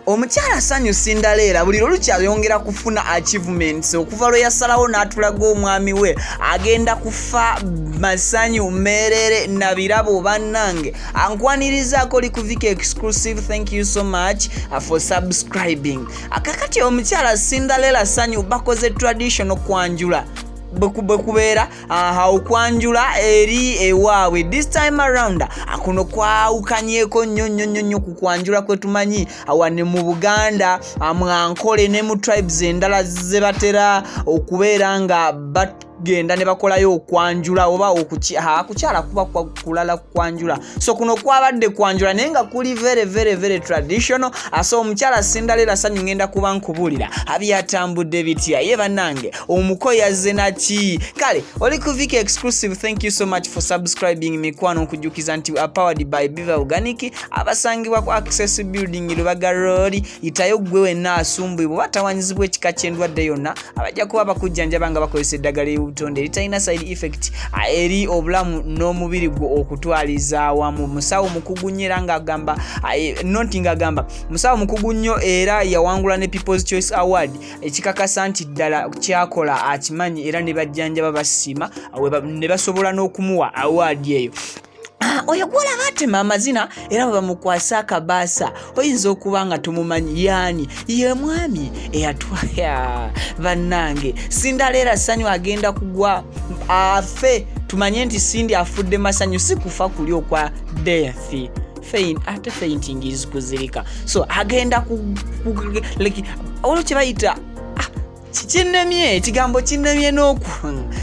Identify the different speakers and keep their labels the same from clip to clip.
Speaker 1: Omukyala Sanyu Sindaleera buli lukyayongera kufuna achievements okuva lwe yasalawo n'atulaga omwami we agenda kufa masanyu merere na birabo bannange ankwanirizaako li ku Viki exclusive. Thank you so much for subscribing. Akakati omukyala Sindaleera Sanyu bakoze traditional kwanjula bekubeera okwanjula eri ewaabwe. This time around akuno kwawukanyeko nnyo ku kwanjula kwe tumanyi awane mu Buganda mwankole ne mu tribes endala ze batera okubeera nga genda ne bakolayo okwanjula oba okukyala kuba kulala kwanjula. So kuno kwabadde kwanjula naye nga kuli very traditional. So omukyala Sindaleera Sanyu ngenda kuba nkubulira abyatambudde bitya ye bannange omuko yazze naki. Kale oli ku Viki exclusive. Thank you so much for subscribing. Mikwano nkujukiza nti powered by Biva Organic abasangibwa ku Access Building Lubaga Road. Itayo gwe wenna asumbibwa batawanyizibwa ekika ky'endwadde yonna abajja kuba bakujjanjaba nga bakozesa eddagala utonde litalina side effect eri obulamu n'omubiri gwo okutwaliza awamu. Musawo mukugunyera nga agamba nontinga agamba musawo mukugunyo era yawangula ne People's Choice Award ekikakasa nti ddala kyakola akimanyi era ne bajjanjaba basima ne basobola n'okumuwa award eyo. Oyo gwola batema amazina era bamukwasa akabaasa oyinza okuba nga tumumanyi yani ye mwami eyatwaya bannange. Sindaleera Sanyu agenda kugwa afe. Tumanye nti Sindi afudde masanyu si kufa kuli okwa death. Fainting is kuzirika. So agenda like olwo kye bayita kinemye ekigambo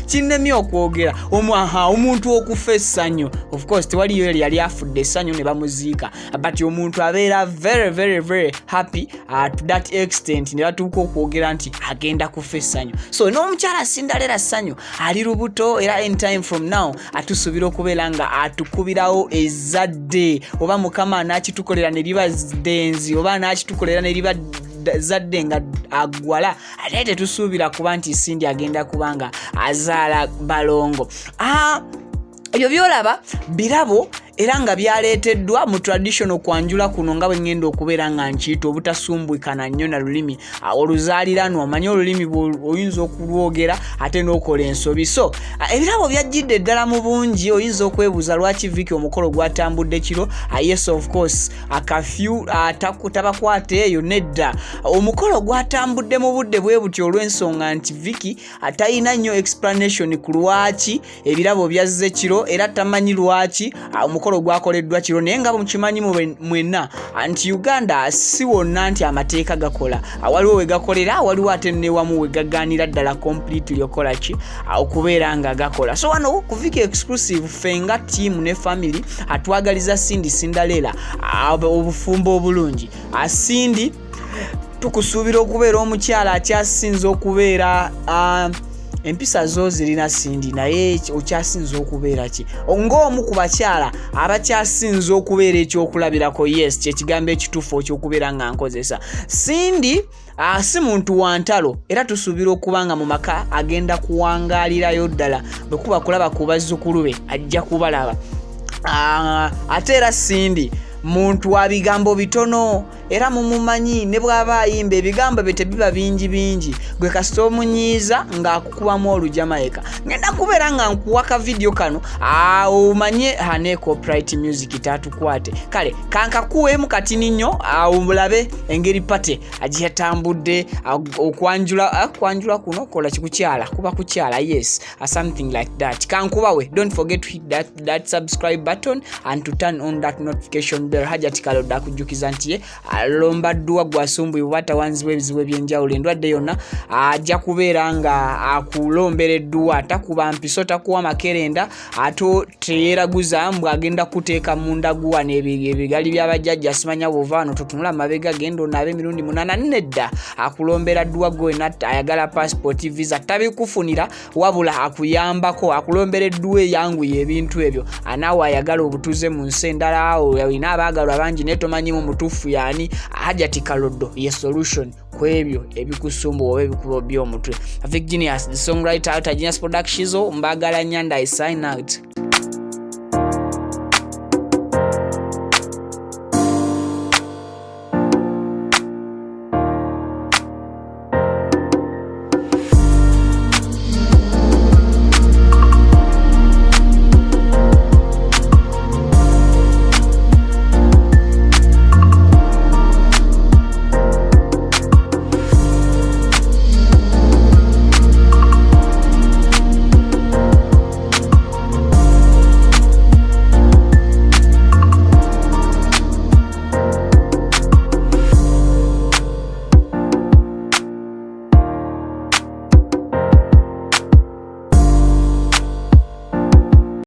Speaker 1: kinemye okwogera omuntu okufa essanyu. Of course tewaliyo yali afudde essanyu ne bamuziika but omuntu abeera very happy to that extent ne batuuka okwogera nti agenda kufa essanyu. So n'omukyala Sindaleera Sanyu ali lubuto era in time from now atusuubira okubeera nga atukubirawo ezzadde oba Mukama n'akitukolera ne liba denzi oba n'akitukolera ne liba zadde nga agwala ate tetusuubira kuba nti Sindi agenda kubanga azaala balongo. Ebyo byolaba birabo era nga byaleeteddwa mu traditional kwanjula kuno nga bwe ngenda okubeera nga nkiyita obutasumbwikana nnyo na lulimi oluzaaliranwa. Omanyi olulimi oyinza okulwogera ate n'okola ensobi. So ebirabo byajjidde ddala mu bungi. Oyinza okwebuuza lwaki Viki omukolo gwatambudde kiro. Yes of course akafyu tabakwate eyo nedda omukolo gwatambudde mu budde bwe butyo olw'ensonga nti Viki atalina nnyo explanation ku lwaki ebirabo byazze kiro era tamanyi lwaki omukolo gwakoleddwa kiro. Naye nga mukimanyi mwenna nti Uganda si wonna nti amateeka gakola. Waliwo we gakolera waliwo ate ne wamu we gagaanira ddala completely okola ki okubeera nga gakola. So wano ku Viki exclusive fenga team ne family atwagaliza Sindi Sindaleera obufumbo obulungi. Sindi tukusuubira okubeera omukyala akyasinze okubeera empisa zo zirina Sindi naye okyasinze okubeera ki ng'omu ku bakyala abakyasinze okubeera ekyokulabirako. Yes kyekigambo ekituufu ekyokubeera nga nkozesa. Sindi si muntu wa ntalo era tusuubira okuba nga mu maka agenda kuwangaalirayo ddala bwe kuba kulaba ku bazzukulu be ajja kubalaba. Ate era Sindi muntu wa bigambo bitono era mumumanyi ne bw'aba ayimba ebigambo bye tebiba bingi gwe kasita omunyiiza ng'akukubamu olujamaika. Ngenda kubeera nga nkuwaka video kano omanye ne copyright music tatukwate. Kale kankakuweemu katini nnyo omulabe engeri pate agiyatambudde okwanjula kuno kola kikukyala kuba kukyala. Yes something like that. Kankubawe don't forget to hit that subscribe button and to turn on that notification bell. Hajati Kaloda kujukiza nti alombaddwa gwasumbwe batawanzibwa ebizibu ebyenjawulo endwadde yonna ajja kubeera nga akulombereddwa takuba mpiso takuwa makerenda ato teeraguza mbwa agenda kuteeka munda guwa n'ebigali by'abajjajja simanya bovano tutunula mabega gendo nabe mirundi 8 nedda akulombera ddwa gwe natta ayagala passport visa tabikufunira wabula akuyambako akulombereddwa yanguye ebintu ebyo anaawe ayagala obutuze mu nsi endala awo yalina abaagalwa bangi ne tomanyi mu mutuufu yani mwami Hajati Kalodo ye solution kwebyo ebikusumba oba ebikubo by'omutwe. Vic Genius the songwriter out Genius Productions mbagala nyanda I sign out.